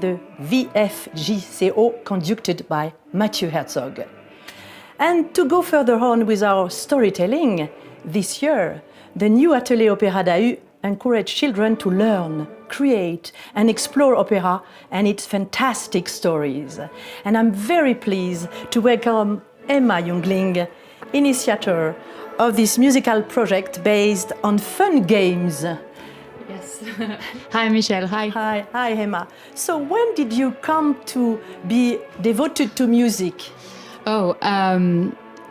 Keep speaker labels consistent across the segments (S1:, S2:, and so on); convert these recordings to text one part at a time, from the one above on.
S1: the VFGCO conducted by Mathieu Herzog. And to go further on with our storytelling, this year, the new Atelier Opéra d'Ahu encouraged children to learn, create, and explore opera and its fantastic stories. And I'm very pleased to welcome Emma Jüngling, initiator of this musical project based on fun games.
S2: Yes. Hi, Michèle. Hi.
S1: Hi, Emma. So when did you come to be devoted to music?
S2: Oh,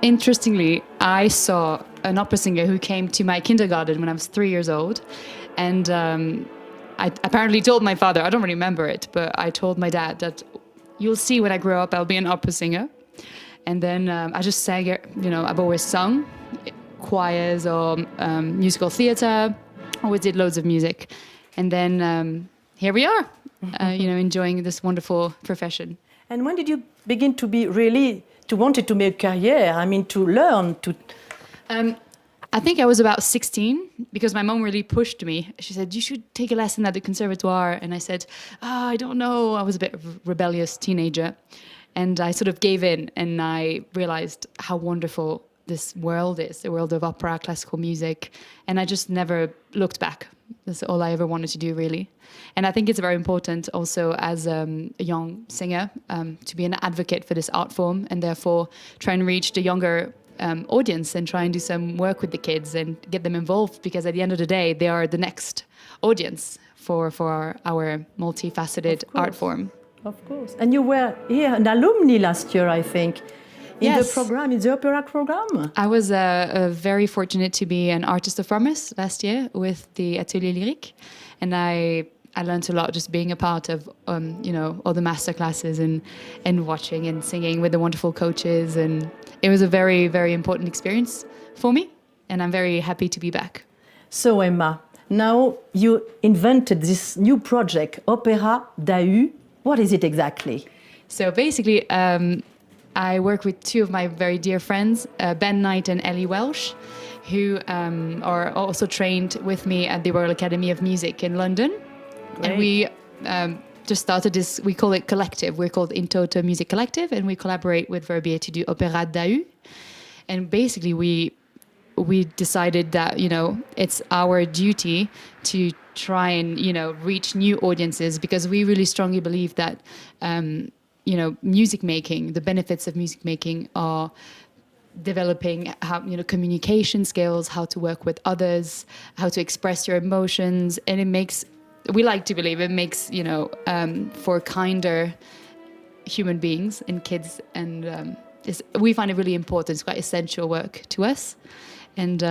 S2: interestingly, I saw an opera singer who came to my kindergarten when I was 3 years old. And I apparently told my father, I don't really remember it, but I told my dad that you'll see when I grow up, I'll be an opera singer. And then I just sang it, I've always sung choirs or musical theatre, always did loads of music. And then here we are, enjoying this wonderful profession.
S1: And when did you begin to be really, to wanted to make a career? I mean, to learn, to...
S2: I think I was about 16 because my mom really pushed me. She said, you should take a lesson at the conservatoire. And I said, I don't know. I was a bit of a rebellious teenager. And I sort of gave in and I realized how wonderful this world is, the world of opera, classical music. And I just never looked back. That's all I ever wanted to do, really. And I think it's very important also as a young singer to be an advocate for this art form and therefore try and reach the younger audience and try and do some work with the kids and get them involved, because at the end of the day, they are the next audience for our multifaceted art form.
S1: Of course. And you were here an alumni last year, I think, in the program, in the opera program.
S2: I was very fortunate to be an artist of promise last year with the Atelier Lyrique. And I learned a lot just being a part of, all the master classes and watching and singing with the wonderful coaches. And it was a very, very important experience for me. And I'm very happy to be back.
S1: So, Emma, now you invented this new project, Opéra d'Ahu. What is it exactly?
S2: So basically, I work with two of my very dear friends, Ben Knight and Ellie Welsh, who are also trained with me at the Royal Academy of Music in London. Great. And we just started this, we call it collective. We're called In Toto Music Collective, and we collaborate with Verbier to do Opéra d'Ahu. And basically, we decided that, it's our duty to try and, reach new audiences, because we really strongly believe that, music making, the benefits of music making are developing how, communication skills, how to work with others, how to express your emotions. And we like to believe it makes, for kinder human beings and kids. And we find it really important. It's quite essential work to us. And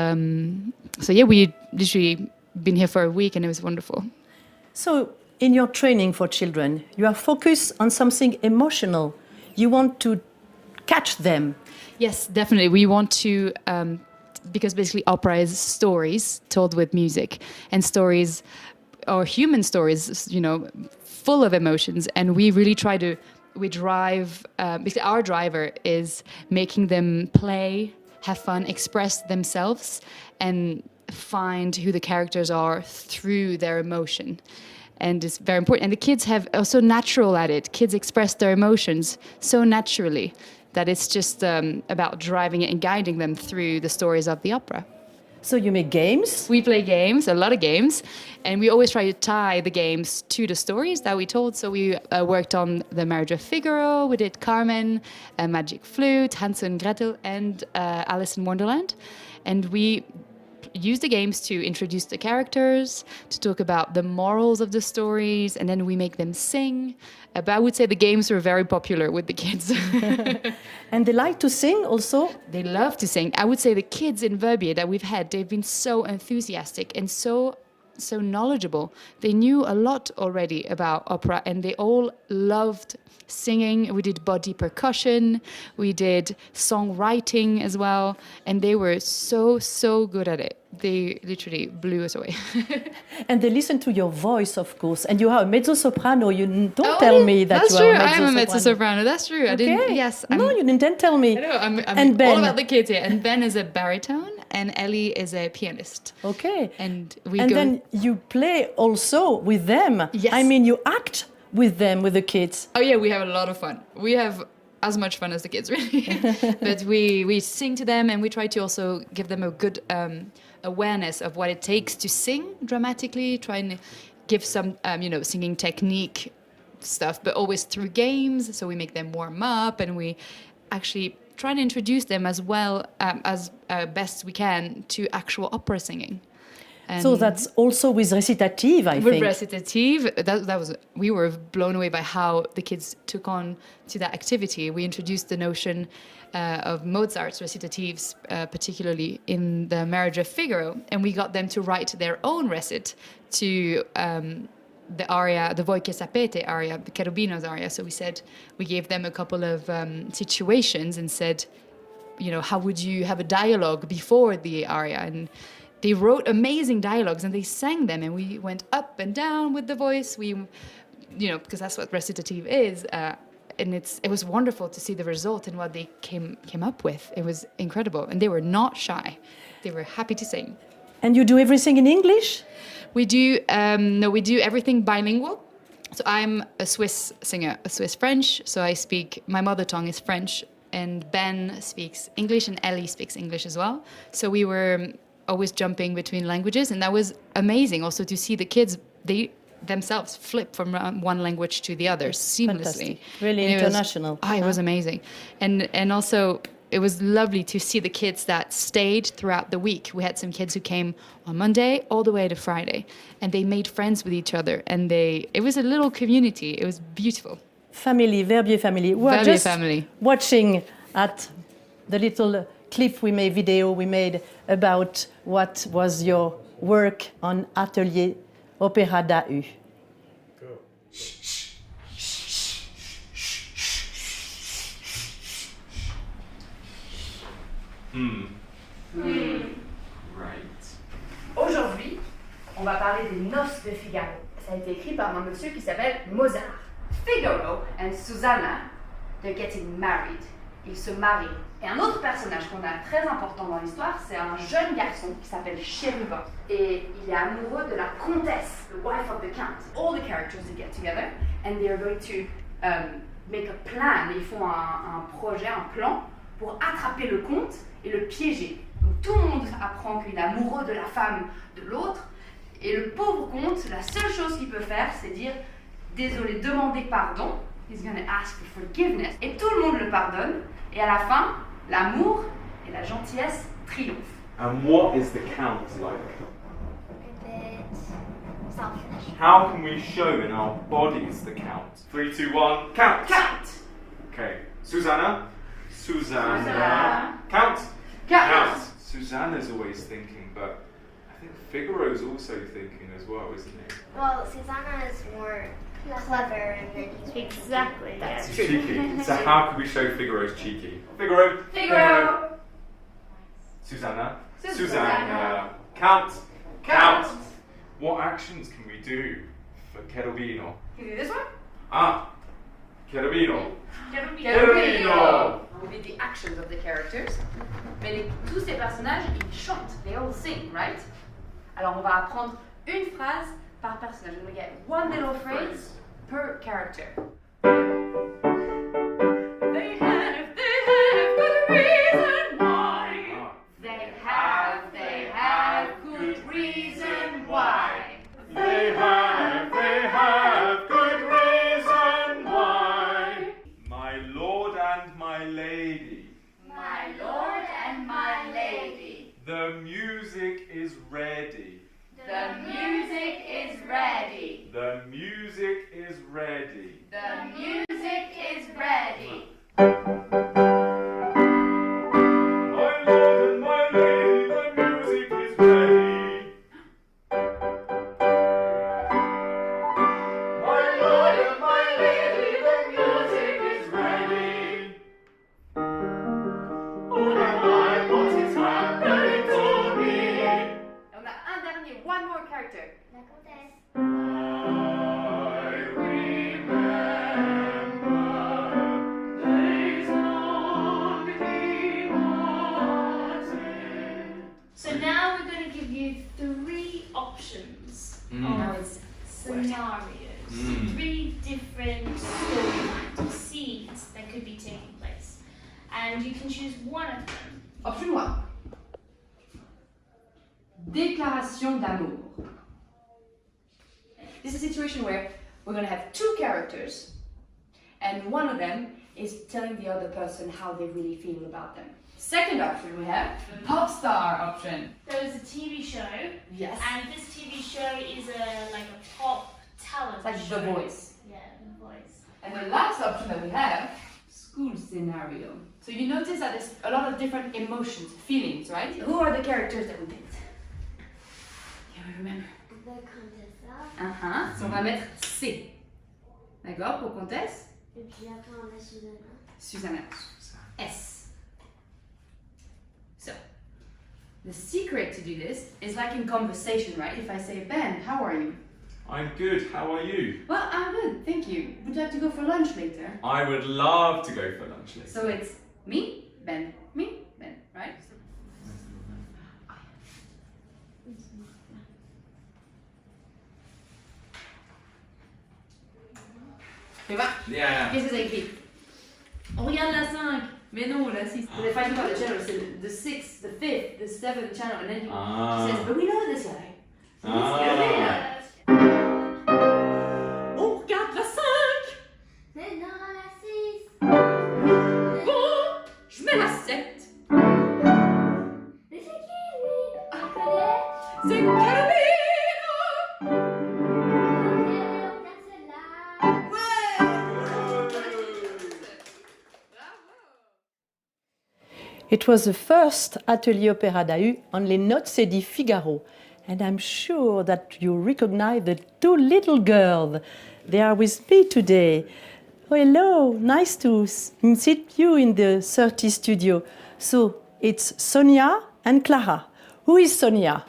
S2: we literally been here for a week and it was wonderful. So in your training for children, you are focused on something emotional. You want to catch them. Yes, definitely. We want to, because basically opera is stories told with music, and stories are human stories, full of emotions. And we really drive, basically our driver is making them play, have fun, express themselves, and find who the characters are through their emotion. And it's very important. And the kids are so natural at it. Kids express their emotions so naturally that it's just about driving it and guiding them through the stories of the opera. So you make games? We play games, a lot of games. And we always try to tie the games to the stories that we told. So we worked on The Marriage of Figaro, we did Carmen, Magic Flute, Hansel and Gretel, and Alice in Wonderland. And we use the games to introduce the characters, to talk about the morals of the stories, and then we make them sing. But I would say the games were very popular with the kids. And they like to sing also? They love to sing. I would say the kids in Verbier that we've had, they've been so enthusiastic and so knowledgeable. They knew a lot already about opera, and they all loved singing. We did body percussion, we did songwriting as well, and they were so good at it. They literally blew us away. And they listen to your voice, of course. And you are a mezzo-soprano. You don't tell me that you are a mezzo-soprano. That's true. I am a mezzo-soprano. That's true. Okay. No, you didn't tell me. I know. I'm Ben. All about the kids here. And Ben is a baritone, and Ellie is a pianist. Okay. And then you play also with them. Yes. I mean, you act
S1: with them, with the kids?
S2: Oh yeah, we have a lot of fun. We have as much fun as the kids, really. But we sing to them, and we try to also give them a good awareness of what it takes to sing dramatically. Try and give some, singing technique stuff, but always through games. So we make them warm up, and we actually try and introduce them as well as best we can to actual opera singing. And
S1: so that's also with recitative, I
S2: with
S1: think.
S2: recitative, that was, we were blown away by how the kids took on to that activity. We introduced the notion of Mozart's recitatives, particularly in the Marriage of Figaro, and we got them to write their own recit to the aria, the Voi che sapete aria, the Cherubino's aria. So we gave them a couple of situations and said, how would you have a dialogue before the aria? And they wrote amazing dialogues and they sang them, and we went up and down with the voice. Because that's what recitative is, and it was wonderful to see the result and what they came up with. It was incredible, and they were not shy. They were happy to sing.
S1: And you do everything in English?
S2: We do we do everything bilingual. So I'm a Swiss singer, a Swiss French. So my mother tongue is French, and Ben speaks English, and Ellie speaks English as well. So we were always jumping between languages, and that was amazing also to see the kids, they themselves flip from one language to the other seamlessly.
S1: Fantastic. Really
S2: and
S1: international.
S2: It was amazing. And also it was lovely to see the kids that stayed throughout the week. We had some kids who came on Monday all the way to Friday, and they made friends with each other, and it was a little community. It was beautiful.
S1: Family, Verbier family. We are
S2: Verbier
S1: just
S2: family.
S1: watching at the little video we made about what was your work on Atelier Opéra d'AU.
S3: Go. Right.
S4: Aujourd'hui, on va parler des Noces de Figaro. Ça a été écrit par un monsieur qui s'appelle Mozart. Figaro and Susanna, they're getting married. Ils se marient. Et un autre personnage qu'on a très important dans l'histoire, c'est un jeune garçon qui s'appelle Chérubin. Et il est amoureux de la comtesse, the wife of the count. All the characters they get together and they are going to make a plan. Ils font un projet, un plan pour attraper le comte et le piéger. Donc tout le monde apprend qu'il est amoureux de la femme de l'autre. Et le pauvre comte, la seule chose qu'il peut faire, c'est dire désolé, demander pardon. He's going to ask for forgiveness. Et tout le monde le pardonne. Et à la fin, l'amour et la gentillesse triomphent.
S3: And what is the count like?
S5: A bit selfish.
S3: How can we show in our bodies the count? 3, 2, 1, count!
S4: Count!
S3: Okay. Susanna.
S4: Susanna.
S3: Count!
S4: Count!
S3: Susanna's always thinking, but I think Figaro's also thinking as well, isn't he?
S5: Well, Susanna is more clever and then he's
S4: Exactly.
S5: That's
S3: He's cheeky. So how can we show Figaro's cheeky? Figaro.
S4: Figaro.
S3: Susanna.
S4: Susanna.
S3: Count.
S4: Count.
S3: What actions can we do for Cherubino?
S4: Can you do this one?
S3: Ah. Cherubino.
S4: Cherubino. We did the actions of the characters. Mais tous ces personnages, ils chantent. They all sing, right? Alors on va apprendre une phrase par personnage. We're going to get one little phrase per character. They have good reason why. They have good reason why.
S3: They have good reason why. My lord and my lady.
S4: My lord and my lady.
S3: The music is ready.
S4: The music is ready.
S3: The music is ready.
S4: The music is ready.
S3: My lord and my lady, the music is ready. My lord and my lady, the music is ready. Oh my, what is happening to me?
S4: On a un dernier, one more character.
S5: La comtesse.
S3: I remember
S6: and you can choose one of them.
S4: Option 1. Déclaration d'amour. This is a situation where we're going to have two characters, and one of them is telling the other person how they really feel about them. Second option we have the pop star option.
S6: There is a TV show,
S4: Yes.
S6: and this TV show is like a pop talent
S4: It's like
S6: show.
S4: The Voice.
S6: Yeah, The Voice.
S4: And the last option that we have, school scenario. So you notice that there's a lot of different emotions, feelings, right? Who are the characters that we picked? Can we remember?
S5: The Contessa.
S4: So on va mettre C. D'accord, pour comtesse?
S5: Et puis après, on a Susanna.
S4: Susanna. S. So, the secret to do this is like in conversation, right? If I say, Ben, how are you?
S3: I'm good. How are you?
S4: Well, I'm good, thank you. Would you like to go for lunch later?
S3: I would love to go for lunch later.
S4: So it's me, Ben, right? Tu vois?
S3: Yeah.
S4: Qu'est-ce que c'est écrit? On regarde la 5. Mais non, la 6. They're fighting about the channel. C'est the 6th, the 5th, the 7th channel. And then she says, but we know this guy. On regarde la 5.
S5: Mais non, la 6.
S4: Bon, je mets la 7.
S5: Mais c'est qui, lui? On connaît?
S4: C'est Carolina.
S5: Ok, on regarde celle-là.
S1: It was the first Atelier Opéra d'Ahu on les notes di Figaro, and I'm sure that you recognize the two little girls. They are with me today. Oh, hello, nice to see you in the 30 studio. So it's Sonia and Clara. Who is Sonia?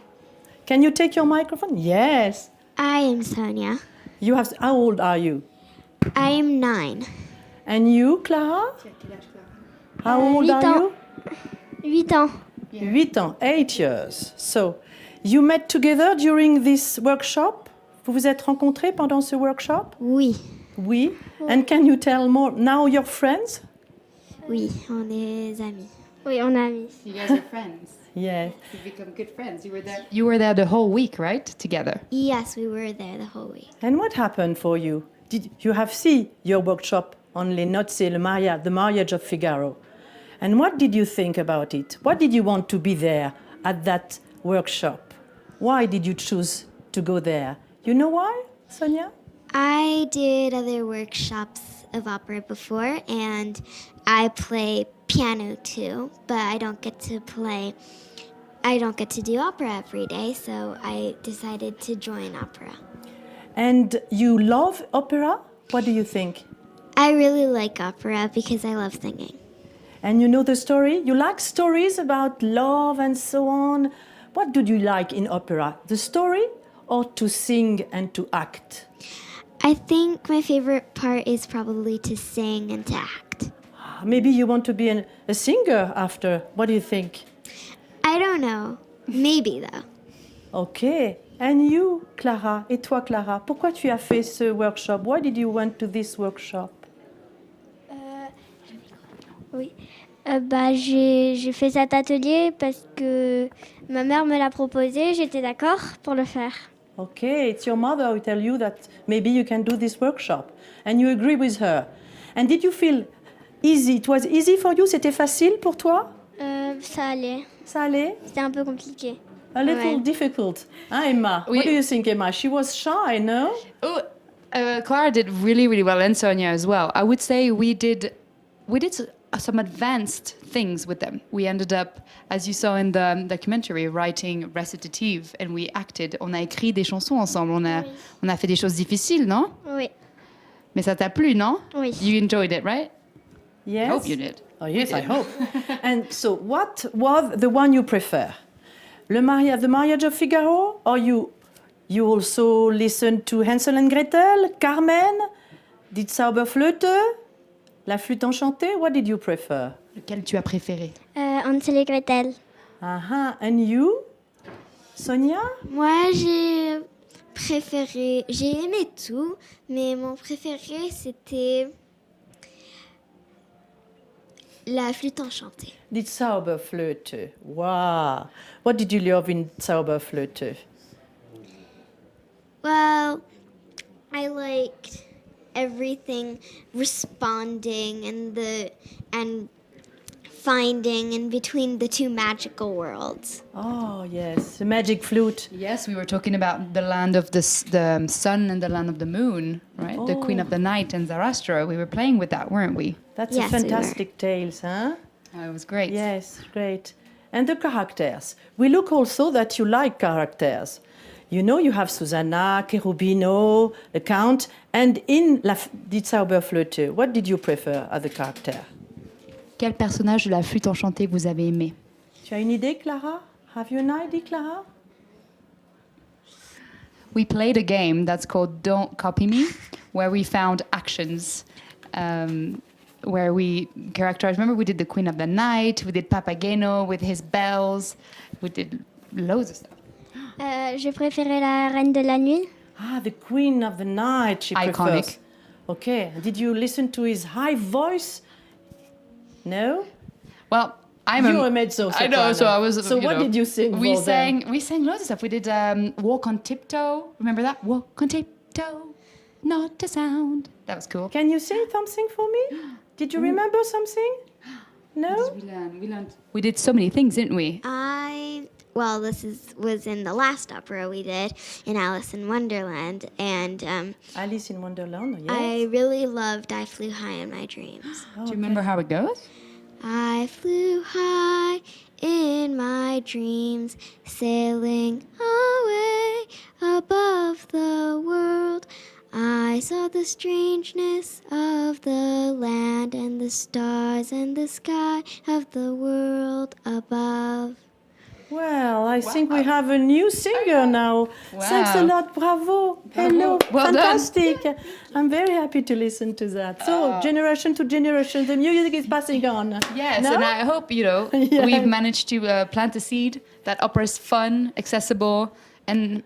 S1: Can you take your microphone? Yes.
S5: I am Sonia.
S1: You have. How old are you?
S5: I am 9.
S1: And you, Clara? How old are you?
S5: 8 ans.
S1: 8 ans, 8 years. So, you met together during this workshop? Vous vous êtes rencontrés pendant ce workshop?
S5: Oui.
S1: Oui. And can you tell more? Now you're friends?
S5: Oui, on est amis. Oui, on est amis.
S2: You guys are friends.
S1: Yes.
S2: You become good friends. You were there the whole week, right? Together.
S5: Yes, we were there the whole week.
S1: And what happened for you? Did you have seen your workshop on Les Nozze, le mariage, the marriage of Figaro? And what did you think about it? What did you want to be there at that workshop? Why did you choose to go there? You know why, Sonia?
S5: I did other workshops of opera before, and I play piano too, but I don't get to do opera every day, so I decided to join opera.
S1: And you love opera? What do you think?
S5: I really like opera because I love singing.
S1: And you know the story? You like stories about love and so on? What do you like in opera? The story or to sing and to act?
S5: I think my favorite part is probably to sing and to act.
S1: Maybe you want to be a singer after. What do you think?
S5: I don't know. Maybe though.
S1: Okay. And you, Clara, et toi, Clara, pourquoi tu as fait ce workshop? Why did you went to this workshop?
S7: Oui. J'ai fait cet atelier parce que ma mère me l'a proposé, j'étais d'accord pour le faire.
S1: Okay, it's your mother who tell you that maybe you can do this workshop. And you agree with her. And did you feel easy? It was easy for you? C'était facile pour toi?
S7: Ça allait.
S1: Ça allait?
S7: C'était un peu compliqué.
S1: A little
S7: Ouais.
S1: difficult. Hein, Emma?
S2: Oui.
S1: What do you think, Emma? She was shy, no?
S2: Oh, Clara did really, really well, and Sonia as well. I would say we did some advanced things with them. We ended up, as you saw in the documentary, writing recitative, and we acted. On a écrit des chansons ensemble. On a fait des choses difficiles, non?
S7: Oui.
S2: Mais ça t'a plu, non?
S7: Oui.
S2: You enjoyed it, right?
S1: Yes.
S2: I hope you did.
S1: Oh, yes, I hope. And so, what was the one you prefer? The Marriage of Figaro? Or you also listened to Hansel and Gretel, Carmen, Die Zauberflöte, La Flûte Enchantée? What did you prefer?
S2: Lequel tu as préféré?
S7: Hansel et Gretel.
S1: Uh-huh. And you, Sonia?
S5: Moi, j'ai aimé tout, mais mon préféré, c'était La flûte enchantée.
S1: Die Zauberflöte. Wow. What did you love in Zauberflöte?
S5: Well, I liked everything responding and finding in between the two magical worlds.
S1: Oh, yes, the magic flute.
S2: Yes, we were talking about the land of the sun and the land of the moon, right? The Queen of the Night and Zarastra. We were playing with that, weren't we?
S1: That's
S5: Yes,
S1: a
S5: we were.
S1: fantastic tales, huh?
S2: Oh, it was great.
S1: Yes, great. And the characters. We look also that you like characters. You know, you have Susanna, Cherubino, the Count, and in Die Zauberflöte, what did you prefer as a character?
S2: Quel personnage de la flûte enchantée vous avez aimé?
S1: Tu as une idée, Clara? Have you an idea, Clara?
S2: We played a game that's called Don't Copy Me, where we found actions, where we characterized. Remember, we did the Queen of the Night, we did Papageno with his bells, we did loads of stuff.
S7: Je préférais la Reine de la Nuit.
S1: Ah, the Queen of the Night, she
S2: Iconic.
S1: prefers. Okay, did you listen to his high voice? No?
S2: Well, I'm
S1: You're a mezzo-soprano.
S2: I know, so I was.
S1: So what did you sing
S2: We
S1: for them?
S2: sang loads of stuff. We did Walk on Tiptoe. Remember that? Walk on tiptoe, not a sound. That was cool.
S1: Can you sing something for me? Did you remember something? No?
S2: We learned. We did so many things, didn't we?
S5: Well, this was in the last opera we did in Alice in Wonderland, and
S1: Alice in Wonderland, yes.
S5: I really loved I Flew High in My Dreams.
S2: Do you remember how it goes?
S5: I flew high in my dreams, sailing away above the world. I saw the strangeness of the land and the stars and the sky of the world above.
S1: Well, I think we have a new singer now.
S2: Wow.
S1: Thanks a lot, bravo. Hello,
S2: Well done.
S1: fantastic. I'm very happy to listen to that. So, generation to generation, the music is passing on.
S2: Yes,
S1: No?
S2: and I hope,
S1: Yeah.
S2: we've managed to plant a seed that opera is fun, accessible, and,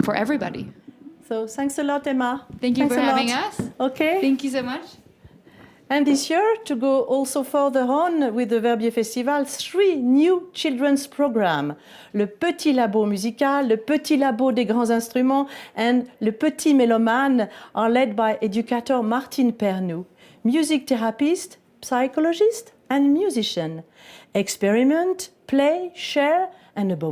S2: for everybody.
S1: So, thanks a lot, Emma.
S2: Thank you
S1: Thanks
S2: for
S1: a
S2: having
S1: lot.
S2: us.
S1: Okay.
S2: Thank you so much.
S1: And this year, to go also further on with the Verbier Festival, 3 new children's programs. Le Petit Labo Musical, Le Petit Labo des Grands Instruments, and Le Petit Mélomane are led by educator Martine Pernou, music therapist, psychologist, and musician. Experiment, play, share, and above